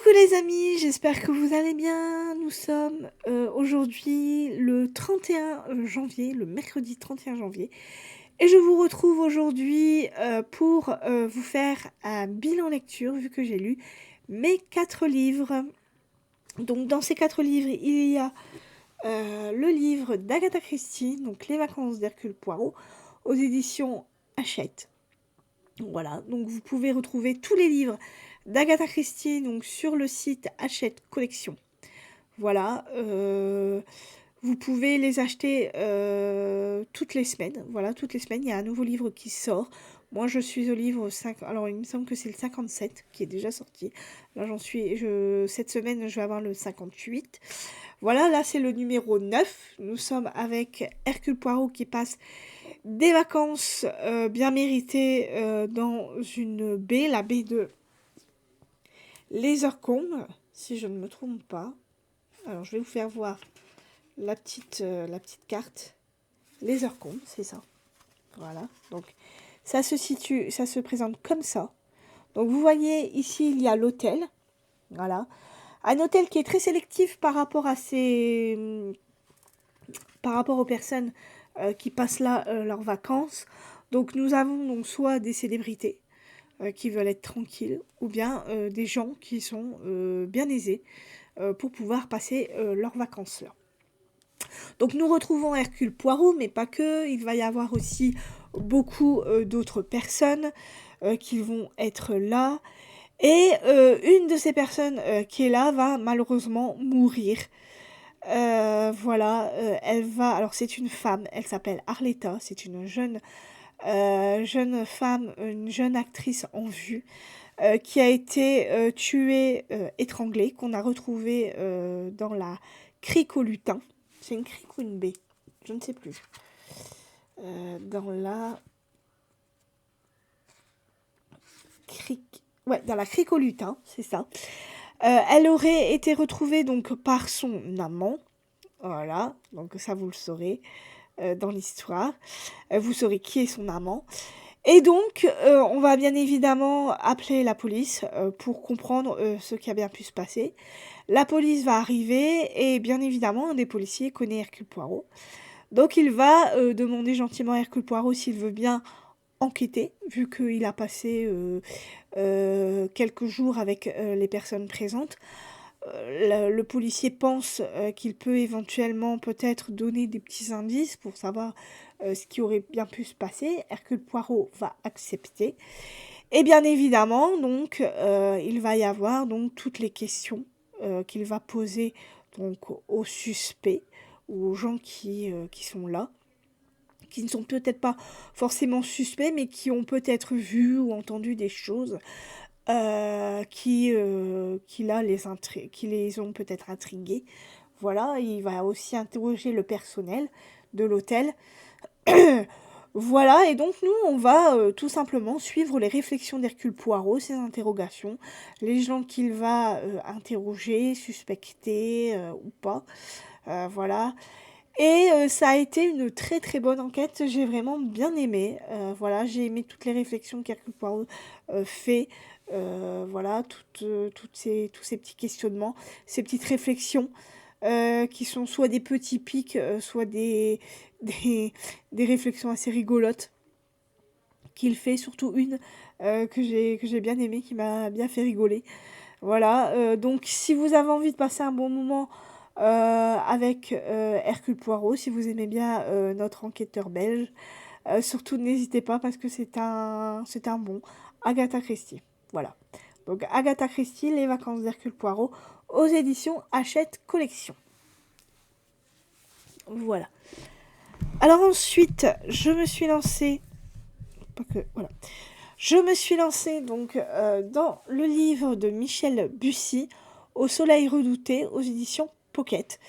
Coucou les amis, j'espère que vous allez bien. Nous sommes aujourd'hui le 31 janvier, le mercredi 31 janvier. Et je vous retrouve aujourd'hui pour vous faire un bilan lecture, vu que j'ai lu mes 4 livres. Donc dans ces 4 livres, il y a le livre d'Agatha Christie, donc Les vacances d'Hercule Poirot, aux éditions Hachette. Voilà, donc vous pouvez retrouver tous les livres d'Agatha Christie donc sur le site Hachette Collection. Voilà, vous pouvez les acheter toutes les semaines. Voilà, toutes les semaines, il y a un nouveau livre qui sort. Moi, je suis au livre 5. Alors, il me semble que c'est le 57 qui est déjà sorti. Là, cette semaine, je vais avoir le 58. Voilà, là, c'est le numéro 9. Nous sommes avec Hercule Poirot qui passe des vacances bien méritées dans une baie, la baie de Lasercombe, si je ne me trompe pas. Alors, je vais vous faire voir la petite carte. Lasercombe, c'est ça. Voilà, donc ça se présente comme ça. Donc, vous voyez, ici, il y a l'hôtel. Voilà. Un hôtel qui est très sélectif par rapport aux personnes qui passent là leurs vacances. Donc nous avons donc soit des célébrités qui veulent être tranquilles, ou bien des gens qui sont bien aisés pour pouvoir passer leurs vacances là. Donc nous retrouvons Hercule Poirot, mais pas que, il va y avoir aussi beaucoup d'autres personnes qui vont être là. Et une de ces personnes qui est là va malheureusement mourir. Voilà, alors c'est une femme, elle s'appelle Arletta, c'est une jeune femme, une jeune actrice en vue, qui a été tuée, étranglée, qu'on a retrouvée dans la crique au lutin. C'est une crique ou une baie? Je ne sais plus. Dans la crique... Ouais, dans la crique au lutin, c'est ça. Elle aurait été retrouvée donc par son amant. Voilà, donc ça vous le saurez dans l'histoire. Vous saurez qui est son amant. Et donc, on va bien évidemment appeler la police pour comprendre ce qui a bien pu se passer. La police va arriver et bien évidemment, un des policiers connaît Hercule Poirot. Donc, il va demander gentiment à Hercule Poirot s'il veut bien enquêter, vu qu'il a passé quelques jours avec les personnes présentes. Le policier pense qu'il peut éventuellement peut-être donner des petits indices pour savoir ce qui aurait bien pu se passer. Hercule Poirot va accepter. Et bien évidemment, donc, il va y avoir donc toutes les questions qu'il va poser donc aux suspects ou aux gens qui sont là, qui ne sont peut-être pas forcément suspects, mais qui ont peut-être vu ou entendu des choses qui les ont peut-être intrigués. Voilà, il va aussi interroger le personnel de l'hôtel. Voilà, et donc nous, on va tout simplement suivre les réflexions d'Hercule Poirot, ses interrogations, les gens qu'il va interroger, suspecter ou pas. Voilà. Et ça a été une très très bonne enquête, j'ai vraiment bien aimé. Voilà, j'ai aimé toutes les réflexions qu'Hercule Poirot fait. Voilà, tous ces petits questionnements, ces petites réflexions qui sont soit des petits pics, soit des, des réflexions assez rigolotes qu'il fait, surtout une que j'ai bien aimée, qui m'a bien fait rigoler. Voilà, donc si vous avez envie de passer un bon moment avec Hercule Poirot, si vous aimez bien notre enquêteur belge, surtout n'hésitez pas parce que c'est un bon Agatha Christie. Voilà. Donc Agatha Christie, Les vacances d'Hercule Poirot, aux éditions Hachette Collection. Voilà. Alors ensuite, je me suis lancée... Je me suis lancée donc dans le livre de Michel Bussy, Au soleil redouté, aux éditions Pocket.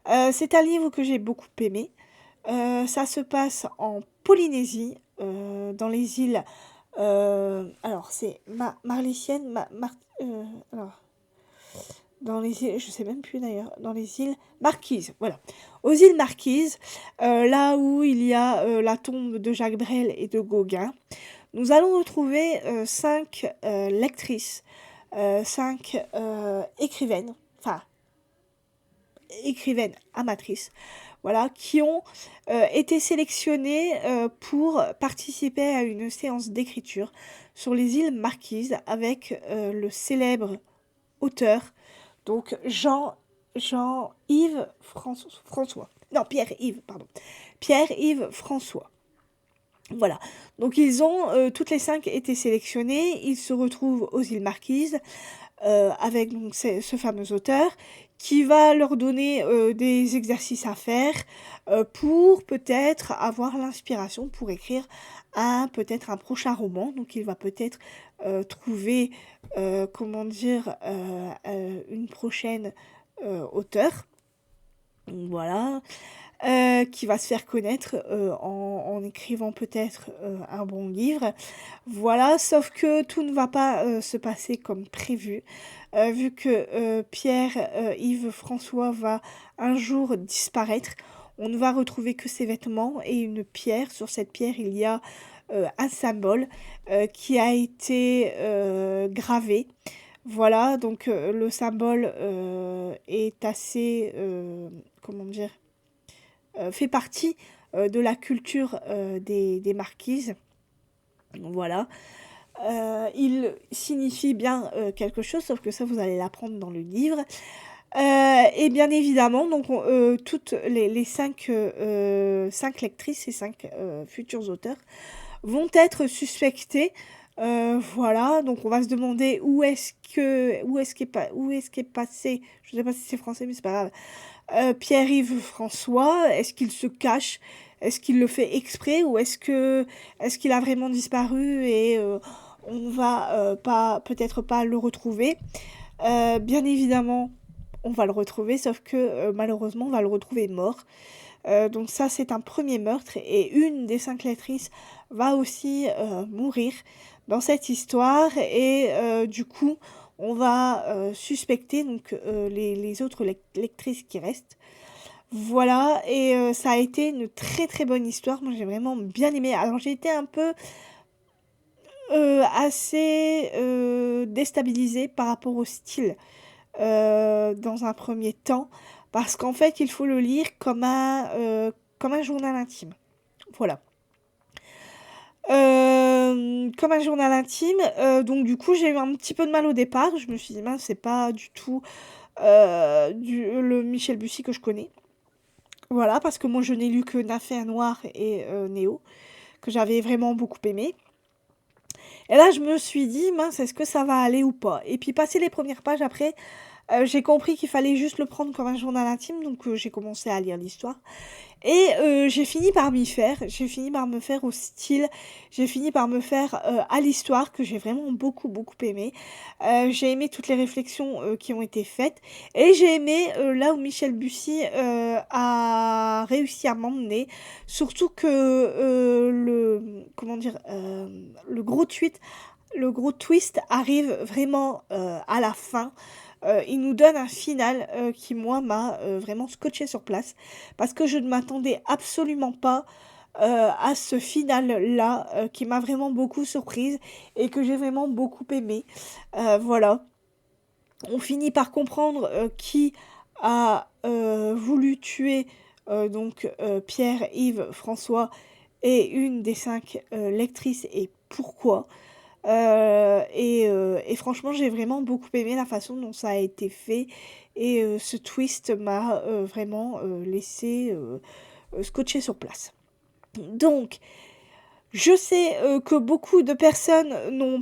C'est un livre que j'ai beaucoup aimé. Ça se passe en Polynésie, dans les îles... alors, c'est Marlicienne... alors, dans les îles... Je sais même plus d'ailleurs. Dans les îles Marquises, voilà. Aux îles Marquises, là où il y a la tombe de Jacques Brel et de Gauguin, nous allons retrouver 5 lectrices 5 écrivaines, enfin écrivaines amatrices, voilà, qui ont été sélectionnées pour participer à une séance d'écriture sur les îles Marquises avec le célèbre auteur, donc Jean-Yves François. Non, Pierre-Yves, pardon. Pierre-Yves François. Voilà. Donc ils ont toutes les 5 été sélectionnés. Ils se retrouvent aux îles Marquises avec donc ce fameux auteur qui va leur donner des exercices à faire pour peut-être avoir l'inspiration pour écrire peut-être un prochain roman. Donc il va peut-être trouver, comment dire, une prochaine auteur. Voilà. Qui va se faire connaître en écrivant peut-être un bon livre. Voilà, sauf que tout ne va pas se passer comme prévu, vu que Pierre-Yves François va un jour disparaître. On ne va retrouver que ses vêtements et une pierre. Sur cette pierre, il y a un symbole qui a été gravé. Voilà, donc le symbole est assez, comment dire, fait partie de la culture des marquises. Voilà. Il signifie bien quelque chose, sauf que ça, vous allez l'apprendre dans le livre. Et bien évidemment, donc, toutes les 5 lectrices et 5 futurs auteurs vont être suspectés. Voilà, donc on va se demander où est-ce qu'est passé, je ne sais pas si c'est français, mais c'est pas grave, Pierre-Yves François. Est-ce qu'il se cache? Est-ce qu'il le fait exprès? Ou est-ce qu'il a vraiment disparu et on va peut-être pas le retrouver? Bien évidemment, on va le retrouver, sauf que malheureusement, on va le retrouver mort. Donc ça, c'est un premier meurtre et une des 5 lectrices va aussi mourir dans cette histoire et du coup, on va suspecter donc les autres lectrices qui restent. Voilà, et ça a été une très très bonne histoire. Moi, j'ai vraiment bien aimé. Alors, j'ai été un peu assez déstabilisée par rapport au style dans un premier temps, parce qu'en fait, il faut le lire comme un journal intime. Voilà. Comme un journal intime, donc du coup, j'ai eu un petit peu de mal au départ. Je me suis dit, mince, c'est pas du tout le Michel Bussy que je connais. Voilà, parce que moi, je n'ai lu que Nymphéa Noir et Néo, que j'avais vraiment beaucoup aimé. Et là, je me suis dit, mince, est-ce que ça va aller ou pas? Et puis, passer les premières pages après, j'ai compris qu'il fallait juste le prendre comme un journal intime, donc j'ai commencé à lire l'histoire. Et j'ai fini par m'y faire, j'ai fini par me faire au style, j'ai fini par me faire à l'histoire, que j'ai vraiment beaucoup beaucoup aimé. J'ai aimé toutes les réflexions qui ont été faites, et j'ai aimé là où Michel Bussy a réussi à m'emmener, surtout que le gros twist arrive vraiment à la fin. Il nous donne un final qui, moi, m'a vraiment scotché sur place. Parce que je ne m'attendais absolument pas à ce final-là, qui m'a vraiment beaucoup surprise et que j'ai vraiment beaucoup aimé. Voilà. On finit par comprendre qui a voulu tuer Pierre-Yves François et une des 5 lectrices et pourquoi. Et franchement, j'ai vraiment beaucoup aimé la façon dont ça a été fait. Et ce twist m'a vraiment laissé scotché sur place. Donc, je sais que beaucoup de personnes n'ont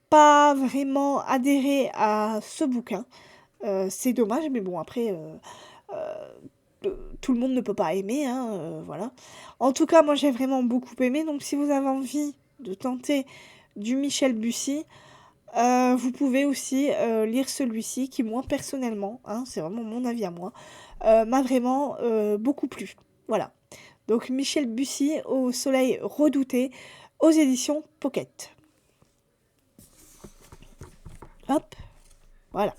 pas vraiment adhéré à ce bouquin. C'est dommage, mais bon, après, tout le monde ne peut pas aimer, hein, voilà. En tout cas, moi, j'ai vraiment beaucoup aimé. Donc, si vous avez envie de tenter du Michel Bussy, vous pouvez aussi lire celui-ci qui, moi, personnellement, hein, c'est vraiment mon avis à moi, m'a vraiment beaucoup plu. Voilà. Donc, Michel Bussy, Au soleil redouté, aux éditions Pocket. Hop, voilà.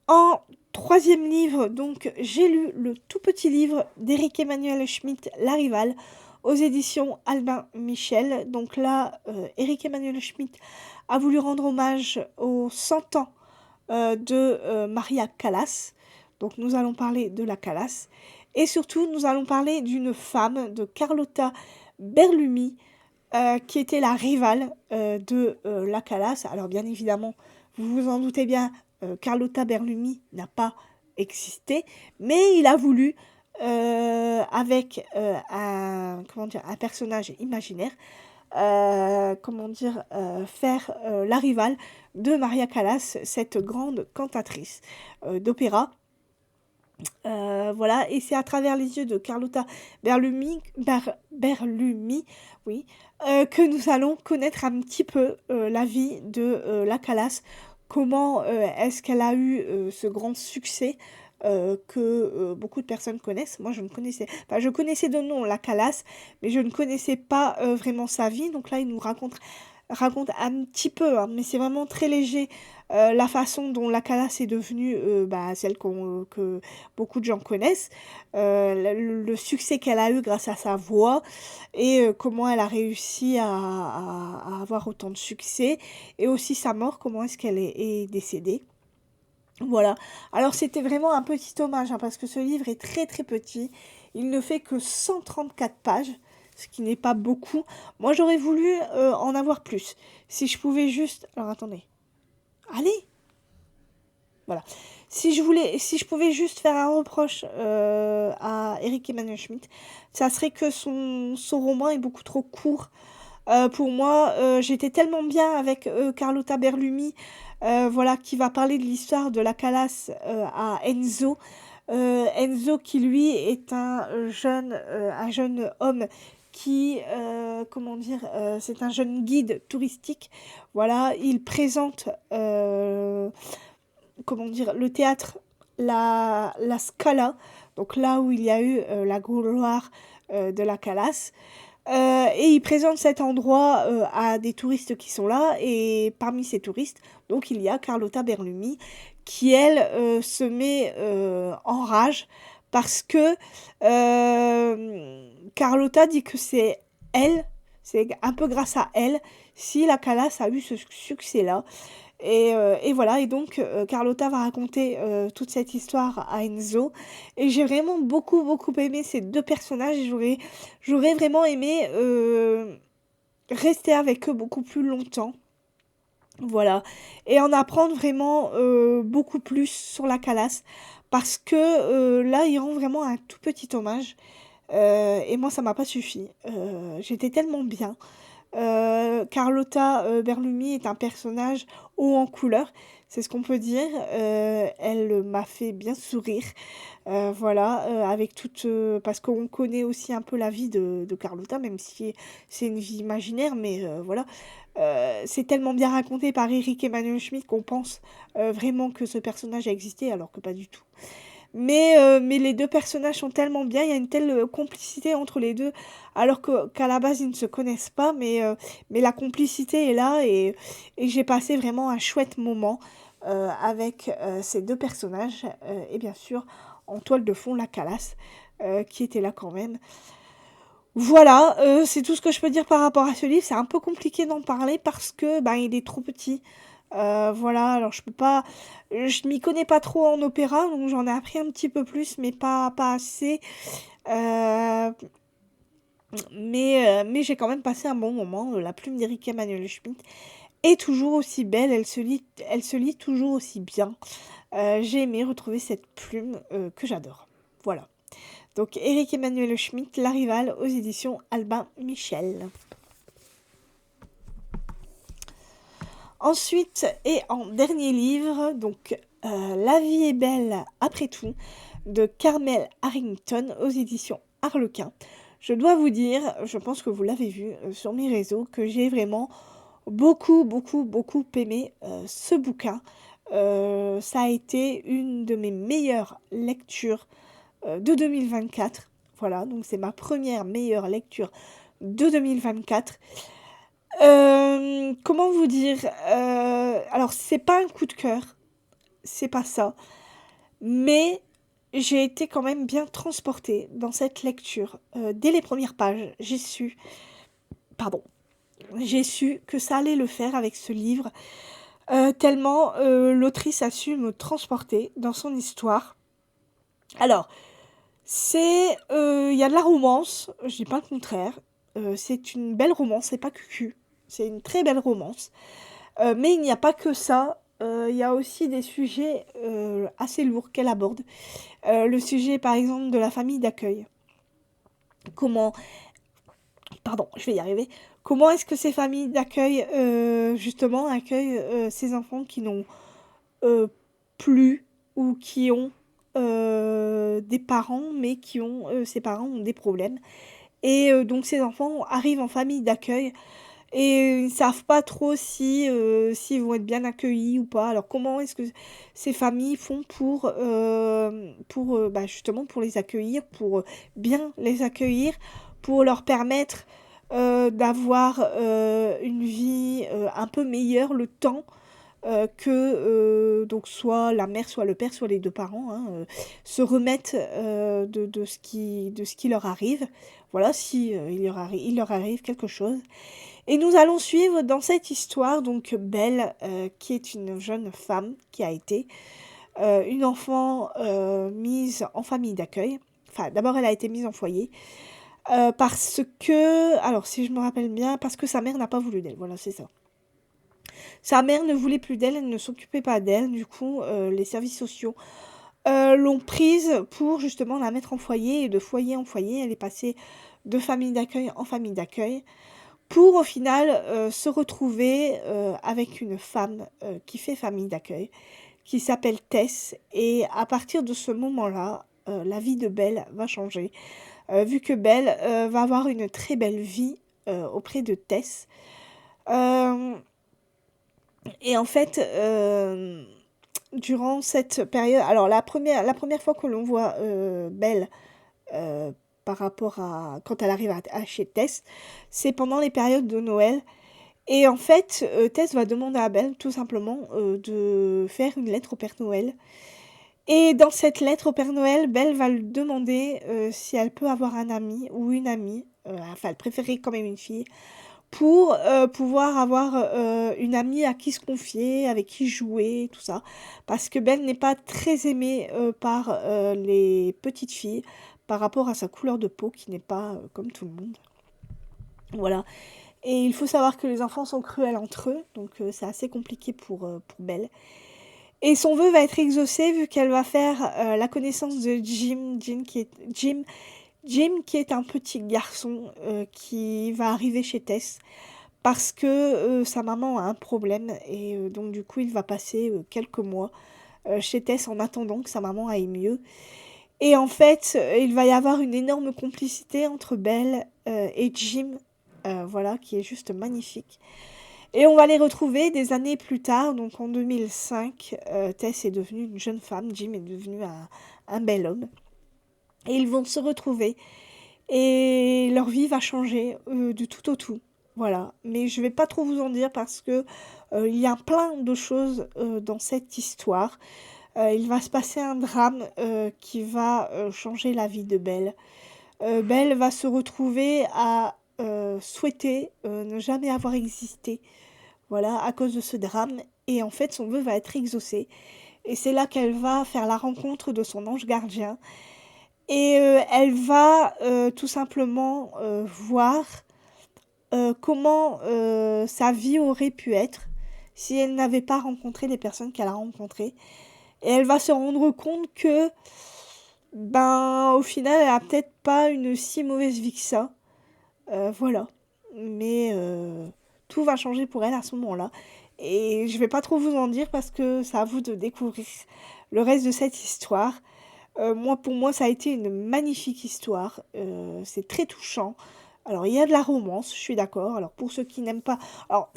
En troisième livre, donc, j'ai lu le tout petit livre d'Éric Emmanuel Schmitt, La Rivale, aux éditions Albin Michel. Donc là, Éric Emmanuel Schmitt a voulu rendre hommage aux 100 ans de Maria Callas. Donc nous allons parler de la Callas. Et surtout, nous allons parler d'une femme, de Carlotta Berlumi, qui était la rivale de la Callas. Alors bien évidemment, vous vous en doutez bien, Carlotta Berlumi n'a pas existé, mais il a voulu, avec un personnage imaginaire, faire la rivale de Maria Callas, cette grande cantatrice d'opéra. Voilà, et c'est à travers les yeux de Carlotta Berlumi, oui, que nous allons connaître un petit peu la vie de la Callas, comment est-ce qu'elle a eu ce grand succès que beaucoup de personnes connaissent. Moi, je connaissais de nom la Callas, mais je ne connaissais pas vraiment sa vie. Donc là, il nous raconte un petit peu, hein, mais c'est vraiment très léger, la façon dont la Calas est devenue celle que beaucoup de gens connaissent, le succès qu'elle a eu grâce à sa voix et comment elle a réussi à avoir autant de succès, et aussi sa mort, comment est-ce qu'elle est décédée. Voilà. Alors c'était vraiment un petit hommage, hein, parce que ce livre est très très petit. Il ne fait que 134 pages, ce qui n'est pas beaucoup. Moi j'aurais voulu en avoir plus. Si je pouvais juste... Alors attendez. Allez. Voilà. Si je pouvais juste faire un reproche à Eric Emmanuel Schmitt, ça serait que son roman est beaucoup trop court. Pour moi, j'étais tellement bien avec Carlotta Berlumi, voilà, qui va parler de l'histoire de la Calas à Enzo. Enzo qui lui est un jeune homme qui, c'est un jeune guide touristique. Voilà, il présente, le théâtre, la Scala, donc là où il y a eu la gloire de la Calas. Et il présente cet endroit à des touristes qui sont là, et parmi ces touristes, donc il y a Carlotta Berlumi, qui elle se met en rage parce que Carlotta dit que c'est un peu grâce à elle si la Calas a eu ce succès-là. Et voilà, et donc Carlotta va raconter toute cette histoire à Enzo. Et j'ai vraiment beaucoup, beaucoup aimé ces deux personnages. Et j'aurais vraiment aimé rester avec eux beaucoup plus longtemps. Voilà. Et en apprendre vraiment beaucoup plus sur la Calas. Parce que là, il rend vraiment un tout petit hommage. Et moi, ça m'a pas suffi. J'étais tellement bien. Carlotta Berlumi est un personnage haut en couleur, c'est ce qu'on peut dire. Elle m'a fait bien sourire, voilà, avec parce qu'on connaît aussi un peu la vie de Carlotta, même si c'est une vie imaginaire, mais voilà. C'est tellement bien raconté par Eric Emmanuel Schmitt qu'on pense vraiment que ce personnage a existé, alors que pas du tout. Mais les deux personnages sont tellement bien, il y a une telle complicité entre les deux, alors qu'à la base ils ne se connaissent pas, mais la complicité est là, et j'ai passé vraiment un chouette moment avec ces deux personnages, et bien sûr en toile de fond la Calas qui était là quand même. Voilà, c'est tout ce que je peux dire par rapport à ce livre. C'est un peu compliqué d'en parler parce que il est trop petit. Voilà, alors je m'y connais pas trop en opéra, donc j'en ai appris un petit peu plus, mais pas assez. Euh, mais j'ai quand même passé un bon moment. La plume d'Eric Emmanuel Schmitt est toujours aussi belle, elle se lit toujours aussi bien. J'ai aimé retrouver cette plume que j'adore. Voilà. Donc Eric Emmanuel Schmitt, La Rivale, aux éditions Albin Michel. Ensuite, et en dernier livre, donc La vie est belle après tout, de Carmel Harrington, aux éditions Harlequin. Je dois vous dire, je pense que vous l'avez vu sur mes réseaux, que j'ai vraiment beaucoup, beaucoup, beaucoup aimé ce bouquin. Ça a été une de mes meilleures lectures de 2024. Voilà, donc c'est ma première meilleure lecture de 2024. Comment vous dire, alors c'est pas un coup de cœur, c'est pas ça, mais j'ai été quand même bien transportée dans cette lecture. Dès les premières pages, j'ai su que ça allait le faire avec ce livre. tellement l'autrice a su me transporter dans son histoire. Alors, il y a de la romance, je dis pas le contraire. C'est une belle romance, c'est pas cucu. C'est une très belle romance. Mais il n'y a pas que ça. Il y a aussi des sujets assez lourds qu'elle aborde. Le sujet, par exemple, de la famille d'accueil. Comment, pardon, je vais y arriver. Comment est-ce que ces familles d'accueil, justement, accueillent ces enfants qui n'ont plus ou qui ont des parents, mais qui ont ces parents ont des problèmes. Et donc ces enfants arrivent en famille d'accueil et ils ne savent pas trop si s'ils vont être bien accueillis ou pas. Alors comment est-ce que ces familles font pour bah, justement pour les accueillir, pour bien les accueillir, pour leur permettre d'avoir une vie un peu meilleure le temps que donc soit la mère, soit le père, soit les deux parents hein, se remettent de ce qui leur arrive. Voilà, si il leur arrive quelque chose. Et nous allons suivre dans cette histoire donc Belle, qui est une jeune femme qui a été une enfant mise en famille d'accueil. Enfin, d'abord elle a été mise en foyer. Parce que, alors si je me rappelle bien, parce que sa mère n'a pas voulu d'elle. Voilà, c'est ça. Sa mère ne voulait plus d'elle, elle ne s'occupait pas d'elle. Du coup, les services sociaux l'ont prise pour justement la mettre en foyer. Et de foyer en foyer, elle est passée de famille d'accueil en famille d'accueil. Pour au final se retrouver avec une femme qui fait famille d'accueil, qui s'appelle Tess. Et à partir de ce moment-là, la vie de Belle va changer. Vu que Belle va avoir une très belle vie auprès de Tess. Et en fait, durant cette période, alors la première fois que l'on voit Belle par rapport à quand elle arrive à chez Tess, c'est pendant les périodes de Noël. Et en fait, Tess va demander à Belle tout simplement de faire une lettre au Père Noël. Et dans cette lettre au Père Noël, Belle va lui demander si elle peut avoir un ami ou une amie, enfin elle préférait quand même une fille, pour pouvoir avoir une amie à qui se confier, avec qui jouer, tout ça. Parce que Ben n'est pas très aimé par les petites filles par rapport à sa couleur de peau qui n'est pas comme tout le monde. Voilà. Et il faut savoir que les enfants sont cruels entre eux, donc c'est assez compliqué pour Belle. Et son vœu va être exaucé vu qu'elle va faire la connaissance de Jim qui est un petit garçon qui va arriver chez Tess parce que sa maman a un problème et donc du coup il va passer quelques mois chez Tess en attendant que sa maman aille mieux. Et en fait, il va y avoir une énorme complicité entre Belle et Jim, voilà, qui est juste magnifique. Et on va les retrouver des années plus tard, donc en 2005, Tess est devenue une jeune femme, Jim est devenu un bel homme. Et ils vont se retrouver et leur vie va changer du tout au tout. Voilà, mais je vais pas trop vous en dire parce que il y a plein de choses dans cette histoire. Il va se passer un drame qui va changer la vie de Belle. Belle va se retrouver à souhaiter ne jamais avoir existé, voilà, à cause de ce drame. Et en fait, son vœu va être exaucé. Et c'est là qu'elle va faire la rencontre de son ange gardien. Et elle va tout simplement voir comment sa vie aurait pu être si elle n'avait pas rencontré les personnes qu'elle a rencontrées. Et elle va se rendre compte que, ben, au final, elle a peut-être pas une si mauvaise vie que ça. Voilà. Mais tout va changer pour elle à ce moment-là. Et je vais pas trop vous en dire parce que c'est à vous de découvrir le reste de cette histoire. Pour moi, ça a été une magnifique histoire. C'est très touchant. Alors, il y a de la romance, je suis d'accord. Alors, pour ceux qui n'aiment pas... Alors,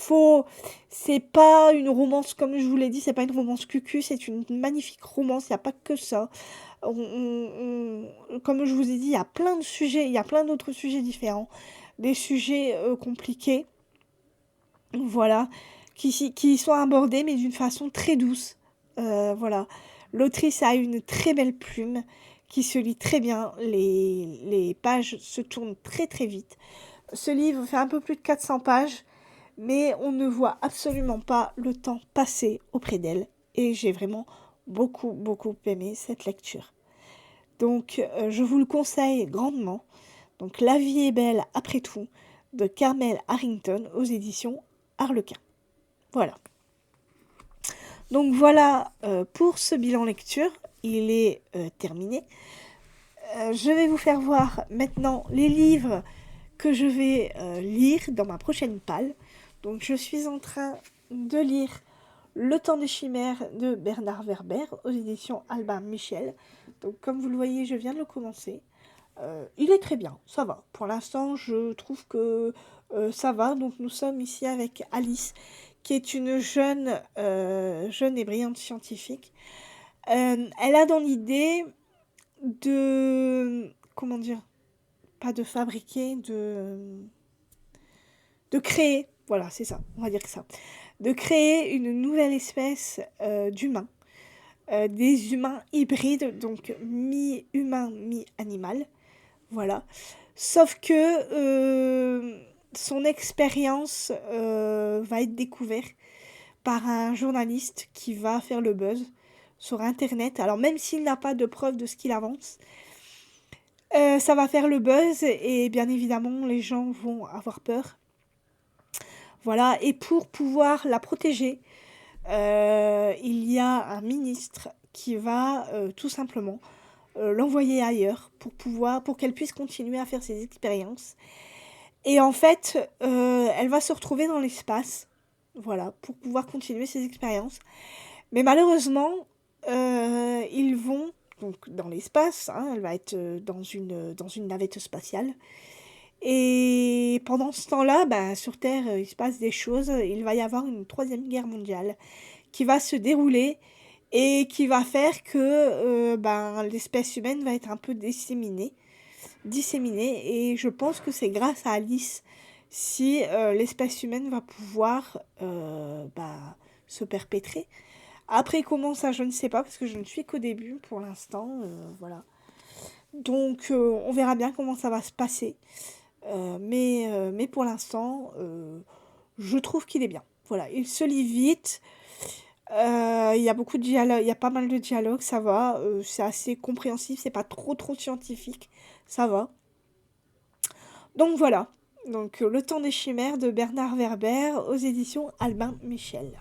c'est pas une romance, comme je vous l'ai dit, c'est pas une romance cucu, c'est une magnifique romance, il n'y a pas que ça. Comme je vous ai dit, il y a plein de sujets, il y a plein d'autres sujets différents. Des sujets compliqués, voilà, qui sont abordés, mais d'une façon très douce. Voilà. L'autrice a une très belle plume qui se lit très bien. Les pages se tournent très très vite. Ce livre fait un peu plus de 400 pages, mais on ne voit absolument pas le temps passer auprès d'elle. Et j'ai vraiment beaucoup, beaucoup aimé cette lecture. Donc, je vous le conseille grandement. Donc, La vie est belle après tout, de Carmel Harrington, aux éditions Harlequin. Voilà. Donc, voilà pour ce bilan lecture. Il est terminé. Je vais vous faire voir maintenant les livres que je vais lire dans ma prochaine palle. Donc, je suis en train de lire Le temps des chimères de Bernard Werber aux éditions Albin Michel. Donc, comme vous le voyez, je viens de le commencer. Il est très bien, ça va. Pour l'instant, je trouve que ça va. Donc, nous sommes ici avec Alice, qui est une jeune et brillante scientifique. Elle a dans l'idée de... Comment dire? Pas de fabriquer, de créer. Voilà, c'est ça, on va dire que ça. De créer une nouvelle espèce d'humains. Des humains hybrides, donc mi-humain, mi-animal. Voilà. Sauf que son expérience va être découverte par un journaliste qui va faire le buzz sur Internet. Alors même s'il n'a pas de preuve de ce qu'il avance, ça va faire le buzz et bien évidemment les gens vont avoir peur. Voilà, et pour pouvoir la protéger, il y a un ministre qui va tout simplement l'envoyer ailleurs pour qu'elle puisse continuer à faire ses expériences. Et en fait, elle va se retrouver dans l'espace, voilà, pour pouvoir continuer ses expériences. Mais malheureusement, ils vont donc dans l'espace, hein, elle va être dans une navette spatiale. Et pendant ce temps-là, sur Terre, il se passe des choses. Il va y avoir une troisième guerre mondiale qui va se dérouler et qui va faire que l'espèce humaine va être un peu disséminée. Et je pense que c'est grâce à Alice si l'espèce humaine va pouvoir se perpétrer. Après, comment ça, je ne sais pas, parce que je ne suis qu'au début pour l'instant. Voilà. Donc, on verra bien comment ça va se passer. Mais pour l'instant, je trouve qu'il est bien. Voilà, il se lit vite. Il y a beaucoup de dialogue, il y a pas mal de dialogues, ça va. C'est assez compréhensif, c'est pas trop scientifique, ça va. Donc voilà. Donc Le temps des chimères de Bernard Werber aux éditions Albin Michel.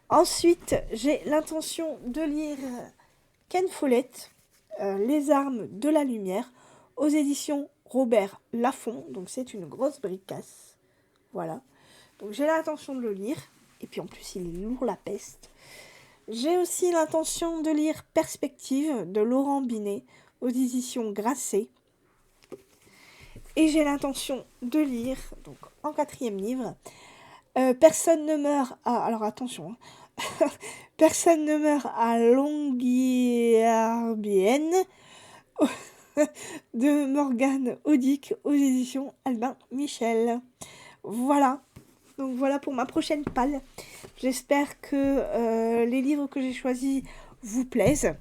Ensuite, j'ai l'intention de lire Ken Follett, Les armes de la lumière, aux éditions Robert Laffont. Donc c'est une grosse bricasse. Voilà. Donc j'ai l'intention de le lire. Et puis en plus, il est lourd la peste. J'ai aussi l'intention de lire Perspective de Laurent Binet aux éditions Grasset. Et j'ai l'intention de lire, donc en 4e livre, Personne ne meurt à... Alors attention, hein. Personne ne meurt à Longyearbyen de Morgane Audic aux éditions Albin Michel. Voilà. Donc voilà pour ma prochaine palle. J'espère que les livres que j'ai choisis vous plaisent.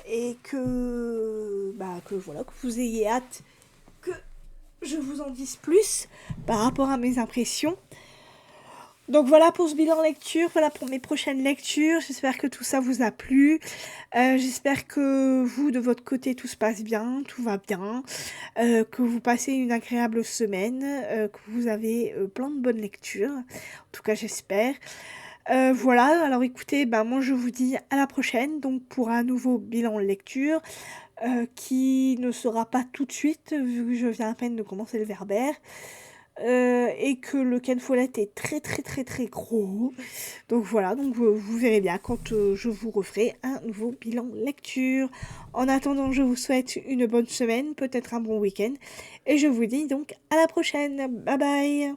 Et que vous ayez hâte que je vous en dise plus par rapport à mes impressions. Donc voilà pour ce bilan lecture, voilà pour mes prochaines lectures. J'espère que tout ça vous a plu. J'espère que vous, de votre côté, tout se passe bien, tout va bien, que vous passez une agréable semaine, que vous avez plein de bonnes lectures. En tout cas, j'espère. Voilà, alors écoutez, moi je vous dis à la prochaine, donc pour un nouveau bilan lecture, qui ne sera pas tout de suite, vu que je viens à peine de commencer le Werber. Et que le Ken Follett est très très très très gros. Donc voilà, donc vous verrez bien quand je vous referai un nouveau bilan lecture. En attendant, je vous souhaite une bonne semaine, peut-être un bon week-end. Et je vous dis donc à la prochaine. Bye bye.